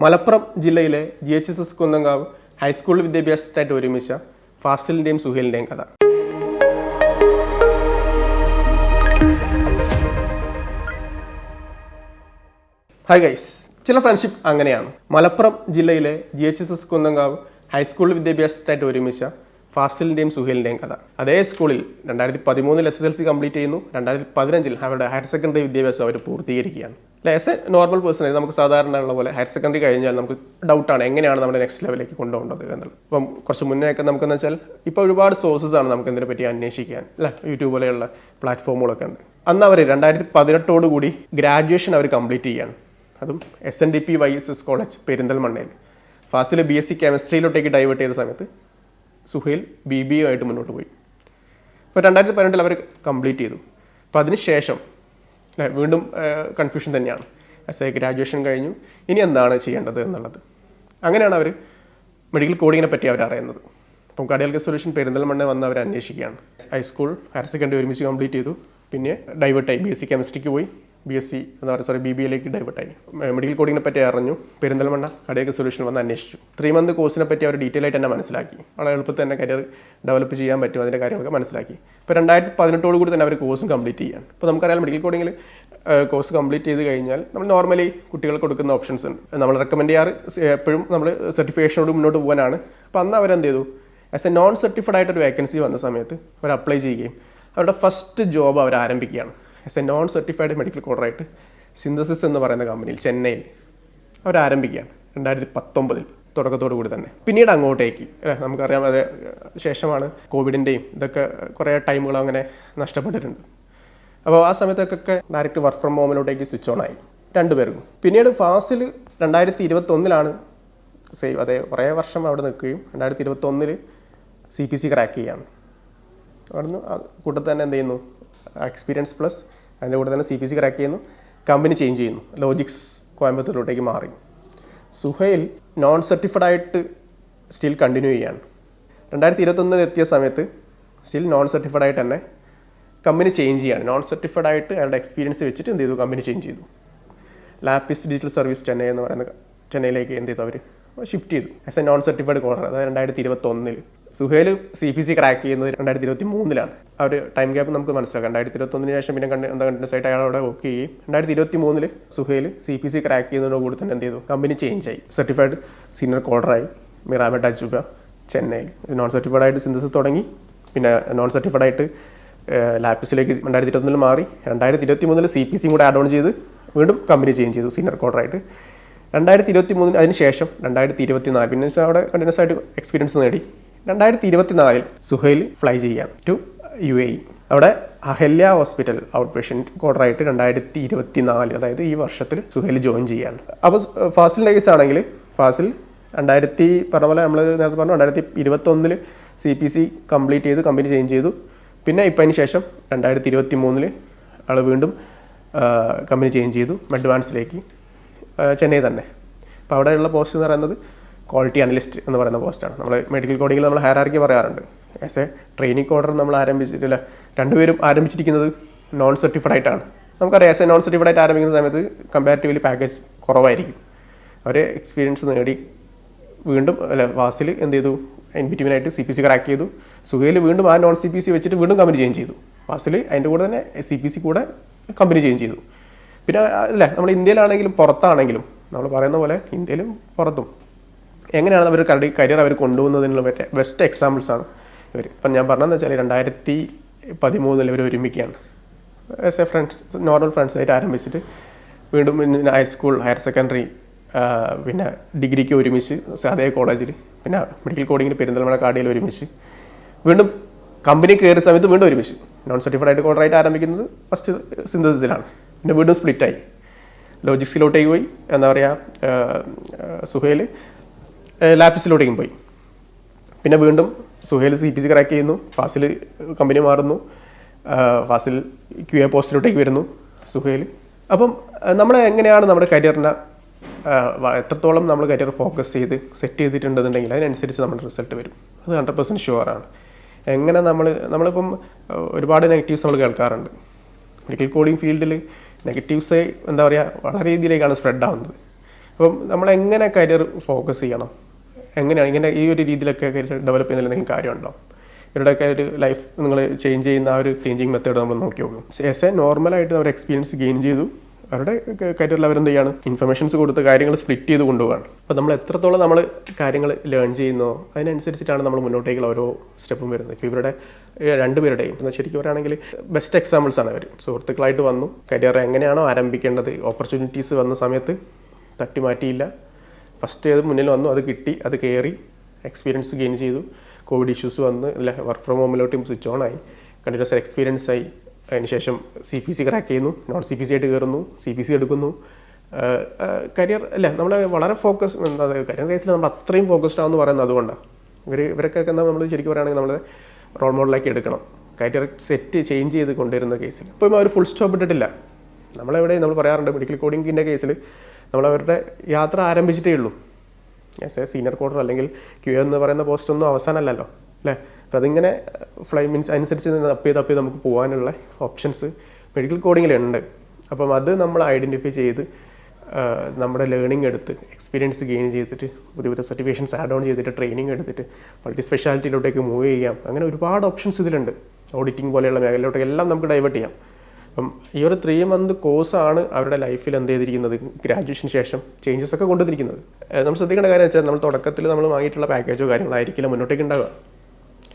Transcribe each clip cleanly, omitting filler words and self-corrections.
മലപ്പുറം ജില്ലയിലെ GHSS കുന്നങ്കാവ് high school വിദ്യാഭ്യാസത്തായിട്ട് ഒരുമിച്ച ഫാസിലിൻ്റെയും സുഹേലിൻ്റെയും കഥ. ഹായ് ഗൈസ്, ചില ഫ്രണ്ട്ഷിപ്പ് അങ്ങനെയാണ്. മലപ്പുറം ജില്ലയിലെ GHSS കുന്നങ്കാവ് ഹൈസ്കൂൾ വിദ്യാഭ്യാസത്തായിട്ട് ഒരുമിച്ച ഫാസിലിൻ്റെയും സുഹേലിൻ്റെയും കഥ. അതേ സ്കൂളിൽ 2013 SSLC കംപ്ലീറ്റ് ചെയ്യുന്നു. 2015 അവരുടെ ഹയർ സെക്കൻഡറി വിദ്യാഭ്യാസം അവർ പൂർത്തീകരിക്കുകയാണ്. ആസ് എ നോർമൽ പേഴ്സൺ നമുക്ക് സാധാരണ ഉള്ള പോലെ ഹയർ സെക്കൻഡറി കഴിഞ്ഞാൽ നമുക്ക് ഡൗട്ടാണ് എങ്ങനെയാണ് നമ്മുടെ നെക്സ്റ്റ് ലെവലിലേക്ക് കൊണ്ടുപോകേണ്ടത് എന്നുള്ളത്. അപ്പം കുറച്ച് മുന്നേ ഒക്കെ നമുക്കെന്ന് വെച്ചാൽ ഇപ്പോൾ ഒരുപാട് സോഴ്സസ് ആണ് നമുക്ക് ഇതിനെ പറ്റി അന്വേഷിക്കാൻ, അല്ല യൂട്യൂബ് പോലെയുള്ള പ്ലാറ്റ്ഫോമുകളൊക്കെ ഉണ്ട്. അന്ന് അവർ 2018 കൂടി ഗ്രാജുവേഷൻ അവർ കംപ്ലീറ്റ് ചെയ്യാണ്. അതും SNDP YSS കോളേജ് പെരിന്തൽമണ്ണയിൽ. ഫാസിൽ BSc കെമിസ്ട്രിയിലോട്ടേക്ക് ഡൈവേർട്ട് ചെയ്ത സമയത്ത് സുഹേൽ BBA ആയിട്ട് മുന്നോട്ട് പോയി. അപ്പോൾ 2018 അവർ കംപ്ലീറ്റ് ചെയ്തു. അപ്പോൾ അതിനുശേഷം വീണ്ടും കൺഫ്യൂഷൻ തന്നെയാണ്. ഗ്രാജുവേഷൻ കഴിഞ്ഞു, ഇനി എന്താണ് ചെയ്യേണ്ടത് എന്നുള്ളത്. അങ്ങനെയാണ് അവർ മെഡിക്കൽ കോഡിങ്ങിനെ പറ്റി അവർ അറിയുന്നത്. അപ്പം കാർഡിയോളജി സൊല്യൂഷൻ പെരിന്തൽമണ്ണ വന്ന് അവർ അന്വേഷിക്കുകയാണ്. ഹൈസ്കൂൾ ഹയർ സെക്കൻഡറി ഒരുമിച്ച് കംപ്ലീറ്റ് ചെയ്തു. പിന്നെ ഡൈവേർട്ടായി BSc കെമിസ്ട്രിക്ക് പോയി. BBAയിലേക്ക് ഡൈവേർട്ടായി. മെഡിക്കൽ കോഡിങ്ങിനെ പറ്റി അറിഞ്ഞു. പെരിന്തൽമണ്ണ കാർഡിയോളജി സൊല്യൂഷൻ വന്ന് അന്വേഷിച്ചു. 3 മന്ത് കോഴ്സിനെ പറ്റി അവർ ഡീറ്റെയിൽ ആയിട്ട് തന്നെ മനസ്സിലാക്കി. വളരെ എളുപ്പത്തിൽ തന്നെ കരിയർ ഡെവലപ്പ് ചെയ്യാൻ പറ്റും, അതിൻ്റെ കാര്യങ്ങളൊക്കെ മനസ്സിലാക്കി. ഇപ്പോൾ 2018 കൂടി തന്നെ അവർ കോഴ്സും കംപ്ലീറ്റ് ചെയ്യാൻ. ഇപ്പോൾ നമുക്കറിയാം മെഡിക്കൽ കോഡിങ്ങിൽ കോഴ്സ് കംപ്ലീറ്റ് ചെയ്ത് കഴിഞ്ഞാൽ നമ്മൾ നോർമലി കുട്ടികൾക്ക് കൊടുക്കുന്ന ഓപ്ഷൻസ് ഉണ്ട്. നമ്മൾ റെക്കമെൻഡ് ചെയ്യാറ് എപ്പോഴും നമ്മൾ സർട്ടിഫിക്കേഷനോട് മുന്നോട്ട് പോകാനാണ്. അപ്പോൾ അന്ന് അവരെന്ത് ചെയ്തു, ആസ് എ നോൺ സർട്ടിഫൈഡ് ആയിട്ടൊരു വേക്കൻസി വന്ന സമയത്ത് അവർ അപ്ലൈ ചെയ്യുകയും അവരുടെ ഫസ്റ്റ് ജോബ് അവർ ആരംഭിക്കുകയാണ്. As a non certified medical കോഡറായിട്ട് സിന്തസിസ് എന്ന് പറയുന്ന കമ്പനിയിൽ ചെന്നൈയിൽ അവർ ആരംഭിക്കുകയാണ് 2019 തുടക്കത്തോടു കൂടി തന്നെ. പിന്നീട് അങ്ങോട്ടേക്ക് നമുക്കറിയാം, അത് ശേഷമാണ് കോവിഡിൻ്റെയും ഇതൊക്കെ കുറേ ടൈമുകൾ അങ്ങനെ നഷ്ടപ്പെട്ടിട്ടുണ്ട്. അപ്പോൾ ആ സമയത്തൊക്കെ ഡയറക്റ്റ് വർക്ക് ഫ്രം ഹോമിലോട്ടേക്ക് സ്വിച്ച് ഓൺ ആയി രണ്ടുപേർക്കും. പിന്നീട് ഫാസിൽ 2021 സേവ് അതേ കുറേ വർഷം അവിടെ നിൽക്കുകയും 2021 CPC ക്രാക്ക് ചെയ്യുകയാണ്. അവിടുന്ന് കൂട്ടത്തിൽ തന്നെ എന്ത് ചെയ്യുന്നു, എക്സ്പീരിയൻസ് പ്ലസ് അതിൻ്റെ കൂടെ തന്നെ CPC ക്രാക്ക് ചെയ്യുന്നു. കമ്പനി ചേഞ്ച് ചെയ്യുന്നു, ലോജിക്സ് കോയമ്പത്തൂരിലോട്ടേക്ക് മാറി. സുഹേൽ നോൺ സർട്ടിഫൈഡ് ആയിട്ട് സ്റ്റിൽ കണ്ടിന്യൂ ചെയ്യാണ്. 2021 എത്തിയ സമയത്ത് സ്റ്റിൽ നോൺ സർട്ടിഫൈഡ് ആയിട്ട് തന്നെ കമ്പനി ചേഞ്ച് ചെയ്യാണ്. നോൺ സർട്ടിഫൈഡ് ആയിട്ട് അയാളുടെ എക്സ്പീരിയൻസ് വെച്ചിട്ട് എന്ത് ചെയ്തു, കമ്പനി ചേഞ്ച് ചെയ്തു. ലാപ്പിസ് ഡിജിറ്റൽ സർവീസ് ചെന്നൈ എന്ന് പറയുന്ന ചെന്നൈയിലേക്ക് എന്ത് ചെയ്തു, അവർ ഷിഫ്റ്റ് ചെയ്തു ആസ് എ നോൺ സർട്ടിഫൈഡ് കോഡർ. അതായത് 2021. സുഹേൽ CPC ക്രാക്ക് ചെയ്യുന്നത് 2023. അവർ ടൈം ഗ്യാപ്പ് നമുക്ക് മനസ്സിലാക്കാം. 2021 ശേഷം പിന്നെ കണ്ടിന്യൂസ് ആയിട്ട് അയാൾ അവിടെ വർക്ക് ചെയ്യും. 2023 സുഹേൽ CPC ക്രാക്ക് ചെയ്യുന്നതിനോട് കൂടി തന്നെ എന്ത് ചെയ്തു, കമ്പനി ചേഞ്ച് ആയി. സർട്ടിഫൈഡ് സീനിയർ കോഡറായി മിറാമറ്റ് അജുബ ചെന്നൈയിൽ. നോൺ സർട്ടിഫൈഡ് ആയിട്ട് സിന്തസിസ് തുടങ്ങി. പിന്നെ നോൺ സർട്ടിഫൈഡ് ആയിട്ട് ലാപ്പിസിലേക്ക് 2021 മാറി. 2023 CPC കൂടെ ആഡ് ഓൺ ചെയ്ത് വീണ്ടും കമ്പനി ചേഞ്ച് ചെയ്തു സീനിയർ കോഡറായിട്ട്. 2023 അതിന് ശേഷം 2024 പിന്നെ അവിടെ കണ്ടിന്യൂസ് ആയിട്ട് എക്സ്പീരിയൻസ് നേടി. 2024 സുഹേൽ ഫ്ലൈ ചെയ്യാൻ ടു UAE. അവിടെ അഹല്യ ഹോസ്പിറ്റൽ ഔട്ട് പേഷ്യൻറ്റ് കോഡറായിട്ട് 2024 അതായത് ഈ വർഷത്തിൽ സുഹേൽ ജോയിൻ ചെയ്യാണ്. അപ്പോൾ ഫാസിലിൻ്റെ കേസ് ആണെങ്കിൽ ഫാസിൽ പറഞ്ഞ പോലെ നമ്മൾ നേരത്തെ പറഞ്ഞു 2021 CPC കംപ്ലീറ്റ് ചെയ്ത് കമ്പനി ചേഞ്ച് ചെയ്തു. പിന്നെ ഇപ്പം അതിന് ശേഷം 2023 ആൾ വീണ്ടും കമ്പനി ചേഞ്ച് ചെയ്തു അഡ്വാൻസിലേക്ക് ചെന്നൈ തന്നെ. അപ്പോൾ അവിടെയുള്ള പോസ്റ്റ് എന്ന് പറയുന്നത് ക്വാളിറ്റി അനലിസ്റ്റ് എന്ന് പറയുന്ന പോസ്റ്റാണ്. നമ്മൾ മെഡിക്കൽ കോഡിങ്ങിൽ നമ്മൾ ഹയറാർക്കി പറയാറുണ്ട്. ആസ് എ ട്രെയിനിങ് കോഡർ നമ്മൾ ആരംഭിച്ചിട്ടില്ല, രണ്ടുപേരും ആരംഭിച്ചിരിക്കുന്നത് നോൺ സർട്ടിഫൈഡ് ആയിട്ടാണ്. നമുക്കറിയാം ആസ് എ നോൺ സർട്ടിഫൈഡ് ആയിട്ട് ആരംഭിക്കുന്ന സമയത്ത് കമ്പാരിറ്റീവ്ലി പാക്കേജ് കുറവായിരിക്കും. അവർ എക്സ്പീരിയൻസ് നേടി വീണ്ടും ഫാസിൽ എന്ത് ചെയ്തു, ഇൻ ബിറ്റ്വീനായിട്ട് CPC ക്രാക്ക് ചെയ്തു. സുഹേൽ വീണ്ടും ആ നോൺ CPC വെച്ചിട്ട് വീണ്ടും കമ്പനി ചേഞ്ച് ചെയ്തു. ഫാസിൽ അതിൻ്റെ കൂടെ തന്നെ CPC കൂടെ കമ്പനി ചേഞ്ച് ചെയ്തു. പിന്നെ നമ്മൾ ഇന്ത്യയിലാണെങ്കിലും പുറത്താണെങ്കിലും നമ്മൾ പറയുന്ന പോലെ ഇന്ത്യയിലും പുറത്തും എങ്ങനെയാണ് അവർ കരിയർ അവർ കൊണ്ടുപോകുന്നതിനുള്ള ബെസ്റ്റ് എക്സാമ്പിൾസാണ് ഇവർ. ഇപ്പം ഞാൻ പറഞ്ഞതെന്ന് വെച്ചാൽ 2013 ഇവർ ഒരുമിക്കുകയാണ്. ആസ് എ ഫ്രണ്ട്സ്, നോർമൽ ഫ്രണ്ട്സായിട്ട് ആരംഭിച്ചിട്ട് വീണ്ടും ഹൈസ്കൂൾ ഹയർ സെക്കൻഡറി പിന്നെ ഡിഗ്രിക്ക് ഒരുമിച്ച് അതേ കോളേജിൽ, പിന്നെ മെഡിക്കൽ കോഡിങ്ങിന് പെരിന്തൽമണ്ണ കാർഡിയിൽ ഒരുമിച്ച്, വീണ്ടും കമ്പനി കയറിയ സമയത്ത് വീണ്ടും ഒരുമിച്ച്. നോൺ സർട്ടിഫൈഡ് ആയിട്ട് കോഡറായിട്ട് ആരംഭിക്കുന്നത് ഫസ്റ്റ് സിന്തസിസിലാണ്. പിന്നെ വീണ്ടും സ്പ്ലിറ്റായി ലോജിക്സിലോട്ടേക്ക് പോയി. എന്താ പറയുക, സുഹേൽ ലാപ്പിസിലോട്ടേക്കും പോയി. പിന്നെ വീണ്ടും സുഹേൽ CPC ക്രാക്ക് ചെയ്യുന്നു. ഫാസിൽ കമ്പനി മാറുന്നു. ഫാസിൽ QA പോസ്റ്റിലോട്ടേക്ക് വരുന്നു സുഹേൽ. അപ്പം നമ്മൾ എങ്ങനെയാണ് നമ്മുടെ കരിയറിനെ എത്രത്തോളം നമ്മൾ കരിയർ ഫോക്കസ് ചെയ്ത് സെറ്റ് ചെയ്തിട്ടുണ്ടെന്നുണ്ടെങ്കിൽ അതിനനുസരിച്ച് നമ്മുടെ റിസൾട്ട് വരും. അത് 100% ഷുവറാണ്. എങ്ങനെ നമ്മളിപ്പം ഒരുപാട് നെഗറ്റീവ്സ് നമ്മൾ കേൾക്കാറുണ്ട്. മെഡിക്കൽ കോഡിങ് ഫീൽഡിൽ നെഗറ്റീവ്സ് എന്താ പറയുക വളരെ രീതിയിലേക്കാണ് സ്പ്രെഡ് ആവുന്നത്. അപ്പം നമ്മളെങ്ങനെ കരിയർ ഫോക്കസ് ചെയ്യണം, എങ്ങനെയാണ് ഇങ്ങനെ ഈ ഒരു രീതിയിലൊക്കെ കരിയർ ഡെവലപ്പ് ചെയ്യുന്നതിൽ എന്തെങ്കിലും കാര്യമുണ്ടോ? ഇവരുടെയൊക്കെ ഒരു ലൈഫ് നിങ്ങൾ ചേഞ്ച് ചെയ്യുന്ന ആ ഒരു ചേഞ്ചിങ് മെത്തേഡ് നമ്മൾ നോക്കി നോക്കും. ആസ് എ നോർമലായിട്ട് അവർ എക്സ്പീരിയൻസ് ഗെയിൻ ചെയ്തു, അവരുടെ കരിയറിൽ അവരെന്ത് ചെയ്യാണ്, ഇൻഫർമേഷൻസ് കൊടുത്ത് കാര്യങ്ങൾ സ്പ്ലിറ്റ് ചെയ്ത് കൊണ്ടുപോകാണ്. അപ്പോൾ നമ്മൾ എത്രത്തോളം നമ്മൾ കാര്യങ്ങൾ ലേൺ ചെയ്യുന്നോ അതിനനുസരിച്ചിട്ടാണ് നമ്മൾ മുന്നോട്ടേക്കുള്ള ഓരോ സ്റ്റെപ്പും വരുന്നത്. ഇപ്പോൾ ഇവരുടെ രണ്ടുപേരുടെയും ശരിക്കും പറയുകയാണെങ്കിൽ ബെസ്റ്റ് എക്സാമ്പിൾസ് ആണ് അവർ. സുഹൃത്തുക്കളായിട്ട് വന്നു, കരിയർ എങ്ങനെയാണോ ആരംഭിക്കേണ്ടത്, ഓപ്പർച്യൂണിറ്റീസ് വന്ന സമയത്ത് തട്ടി മാറ്റിയില്ല. ഫസ്റ്റ് ഏത് മുന്നിൽ വന്നു അത് കിട്ടി, അത് കയറി എക്സ്പീരിയൻസ് ഗെയിൻ ചെയ്തു. കോവിഡ് ഇഷ്യൂസ് വന്ന് വർക്ക് ഫ്രം ഹോമിലോട്ടും സ്വിച്ച് ഓൺ ആയി, കണ്ടിന്യൂസ് എക്സ്പീരിയൻസ് ആയി. അതിനുശേഷം CPC ക്രാക്ക് ചെയ്യുന്നു, നോൺ CPC ആയിട്ട് കയറുന്നു, CPC എടുക്കുന്നു. കരിയർ അല്ല നമ്മൾ വളരെ ഫോക്കസ്, കരിയർ കേസിൽ നമ്മൾ അത്രയും ഫോക്കസ്ഡ് ആണെന്ന് പറയുന്നത് അതുകൊണ്ടാണ്. ഇവരൊക്കെ നമ്മൾ ശരിക്കും പറയുകയാണെങ്കിൽ നമ്മൾ റോൾ മോഡലാക്കി എടുക്കണം. കരിയർ സെറ്റ് ചേഞ്ച് ചെയ്ത് കൊണ്ടുവരുന്ന കേസിൽ ഇപ്പം അവർ ഫുൾ സ്റ്റോപ്പ് ഇട്ടിട്ടില്ല. നമ്മൾ പറയാറുണ്ട് മെഡിക്കൽ കോഡിങ്ങിൻ്റെ കേസിൽ നമ്മളവരുടെ യാത്ര ആരംഭിച്ചിട്ടേ ഉള്ളൂ. ആസ് എ സീനിയർ കോഡർ അല്ലെങ്കിൽ QA എന്ന് പറയുന്ന പോസ്റ്റൊന്നും അവസാനമല്ലല്ലോ അല്ലേ. അപ്പോൾ അതിങ്ങനെ മീൻസ് അനുസരിച്ച് തപ്പി നമുക്ക് പോകാനുള്ള ഓപ്ഷൻസ് മെഡിക്കൽ കോഡിങ്ങിലുണ്ട്. അപ്പം അത് നമ്മൾ ഐഡൻറ്റിഫൈ ചെയ്ത് നമ്മുടെ ലേണിംഗ് എടുത്ത് എക്സ്പീരിയൻസ് ഗെയിൻ ചെയ്തിട്ട് പുതിയ സർട്ടിഫിക്കേഷൻസ് ആഡ് ഓൺ ചെയ്തിട്ട് ട്രെയിനിങ് എടുത്തിട്ട് മൾട്ടി സ്പെഷ്യാലിറ്റിയിലോട്ടേക്ക് മൂവ് ചെയ്യാം. അങ്ങനെ ഒരുപാട് ഓപ്ഷൻസ് ഇതിലുണ്ട്. ഓഡിറ്റിംഗ് പോലെയുള്ള മേഖലയിലോട്ടൊക്കെ എല്ലാം നമുക്ക് ഡൈവേർട്ട് ചെയ്യാം. അപ്പം ഈ ഒരു 3 മന്ത് കോഴ്സാണ് അവരുടെ ലൈഫിൽ എന്ത് ചെയ്തിരിക്കുന്നത്, ഗ്രാജുവേഷന് ശേഷം ചേഞ്ചസ് ഒക്കെ കൊണ്ടുവന്നിരിക്കുന്നത്. നമ്മൾ ശ്രദ്ധിക്കേണ്ട കാര്യം വെച്ചാൽ നമ്മൾ തുടക്കത്തിൽ നമ്മൾ വാങ്ങിയിട്ടുള്ള പാക്കേജോ കാര്യങ്ങളായിരിക്കില്ല മുന്നോട്ടേക്ക് ഉണ്ടാവുക.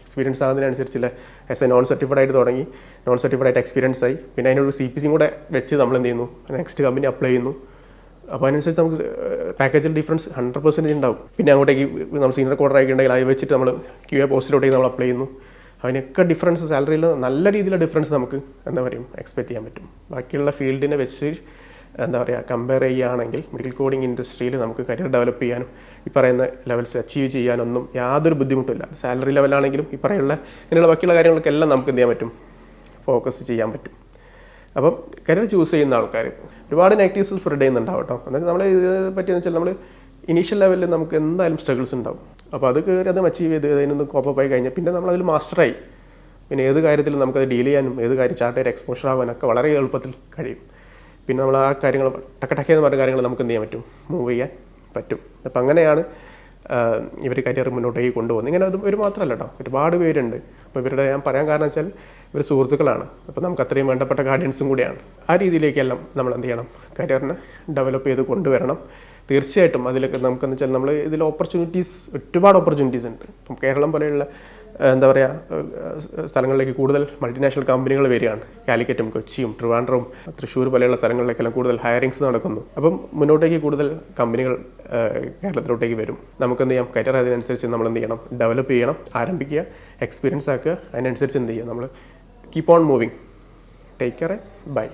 എക്സ്പീരിയൻസ് ആകുന്നതിനനുസരിച്ചില്ല. ആസ് എ നോൺ സർട്ടിഫൈഡ് ആയിട്ട് തുടങ്ങി, നോൺ സർട്ടിഫൈഡ് ആയിട്ട് എക്സ്പീരിയൻസ് ആയി, പിന്നെ അതിനൊരു CPC കൂടെ വെച്ച് നമ്മൾ എന്ത് ചെയ്യുന്നു, നെക്സ്റ്റ് കമ്പനി അപ്ലൈ ചെയ്യുന്നു. അപ്പോൾ അതിനനുസരിച്ച് നമുക്ക് പാക്കേജിൽ ഡിഫറൻസ് 100% ഉണ്ടാവും. പിന്നെ അങ്ങോട്ടേക്ക് നമ്മൾ സീനിയർ കോഡർ ആയിട്ടുണ്ടെങ്കിൽ അത് വെച്ചിട്ട് നമ്മൾ QA പോസ്റ്റിലോട്ടേക്ക് നമ്മൾ അപ്ലൈ ചെയ്യുന്നു. അതിനൊക്കെ ഡിഫറൻസ്, സാലറിയിൽ നല്ല രീതിയിലുള്ള ഡിഫറൻസ് നമുക്ക് എന്താ പറയും എക്സ്പെക്ട് ചെയ്യാൻ പറ്റും. ബാക്കിയുള്ള ഫീൽഡിനെ വെച്ച് എന്താ പറയുക കമ്പയർ ചെയ്യുകയാണെങ്കിൽ മെഡിക്കൽ കോഡിങ് ഇൻഡസ്ട്രിയിൽ നമുക്ക് കരിയർ ഡെവലപ്പ് ചെയ്യാനും ഈ പറയുന്ന ലെവൽസ് അച്ചീവ് ചെയ്യാനൊന്നും യാതൊരു ബുദ്ധിമുട്ടില്ല. സാലറി ലെവലാണെങ്കിലും ഈ പറയുന്ന ഇങ്ങനെയുള്ള ബാക്കിയുള്ള കാര്യങ്ങൾക്കെല്ലാം നമുക്ക് എന്ത് ചെയ്യാൻ പറ്റും, ഫോക്കസ് ചെയ്യാൻ പറ്റും. അപ്പം കരിയർ ചൂസ് ചെയ്യുന്ന ആൾക്കാർ ഒരുപാട് നെഗറ്റീവ്സ് സ്പ്രെഡ് ചെയ്യുന്നുണ്ടാവും കേട്ടോ. എന്നാൽ നമ്മൾ ഇത് പറ്റിയെന്ന് വെച്ചാൽ നമ്മൾ ഇനീഷ്യൽ ലെവലിൽ നമുക്ക് എന്തായാലും സ്ട്രഗിൾസ് ഉണ്ടാവും. അപ്പോൾ അത് കയറി അത് അച്ചീവ് ചെയ്ത് അതിനൊന്ന് കോപ്പായി കഴിഞ്ഞാൽ പിന്നെ നമ്മളതിൽ മാസ്റ്ററായി. പിന്നെ ഏത് കാര്യത്തിലും നമുക്കത് ഡീൽ ചെയ്യാനും ഏത് കാര്യം ചാർട്ടായിട്ട് എക്സ്പോഷർ ആവാനൊക്കെ വളരെ എളുപ്പത്തിൽ കഴിയും. പിന്നെ നമ്മൾ ആ കാര്യങ്ങൾ ടക്കടക്കെന്ന് പറഞ്ഞ കാര്യങ്ങൾ നമുക്ക് എന്ത് ചെയ്യാൻ പറ്റും, മൂവ് ചെയ്യാൻ പറ്റും. അപ്പം അങ്ങനെയാണ് ഇവർ കരിയർ മുന്നോട്ടേക്ക് കൊണ്ടുപോകുന്നത്. ഇങ്ങനെ അത് ഒരു മാത്രമല്ല കേട്ടോ, ഒരുപാട് പേരുണ്ട്. അപ്പോൾ ഇവരുടെ ഞാൻ പറയാൻ കാരണം വെച്ചാൽ ഇവർ സുഹൃത്തുക്കളാണ്. അപ്പോൾ നമുക്ക് അത്രയും വേണ്ടപ്പെട്ട ഗാർഡിയൻസും കൂടിയാണ്. ആ രീതിയിലേക്കെല്ലാം നമ്മൾ എന്ത് ചെയ്യണം, കരിയറിനെ ഡെവലപ്പ് ചെയ്ത് കൊണ്ടുവരണം. തീർച്ചയായിട്ടും അതിലൊക്കെ നമുക്കെന്ന് വെച്ചാൽ നമ്മൾ ഇതിൽ ഒരുപാട് ഓപ്പർച്യൂണിറ്റീസ് ഉണ്ട്. ഇപ്പം കേരളം പോലെയുള്ള എന്താ പറയുക സ്ഥലങ്ങളിലേക്ക് കൂടുതൽ മൾട്ടിനാഷണൽ കമ്പനികൾ വരികയാണ്. കാലിക്കറ്റും കൊച്ചിയും ട്രിവാൻഡ്രവും തൃശ്ശൂർ പോലെയുള്ള സ്ഥലങ്ങളിലേക്കെല്ലാം കൂടുതൽ ഹയറിങ്സ് നടക്കുന്നു. അപ്പം മുന്നോട്ടേക്ക് കൂടുതൽ കമ്പനികൾ കേരളത്തിലോട്ടേക്ക് വരും. നമുക്കെന്ത് ചെയ്യാം, കരിയർ അതിനനുസരിച്ച് നമ്മൾ എന്ത് ചെയ്യണം, ഡെവലപ്പ് ചെയ്യണം, ആരംഭിക്കുക, എക്സ്പീരിയൻസ് ആക്കുക. അതിനനുസരിച്ച് എന്ത് ചെയ്യുക, നമ്മൾ keep on moving. Take care, by.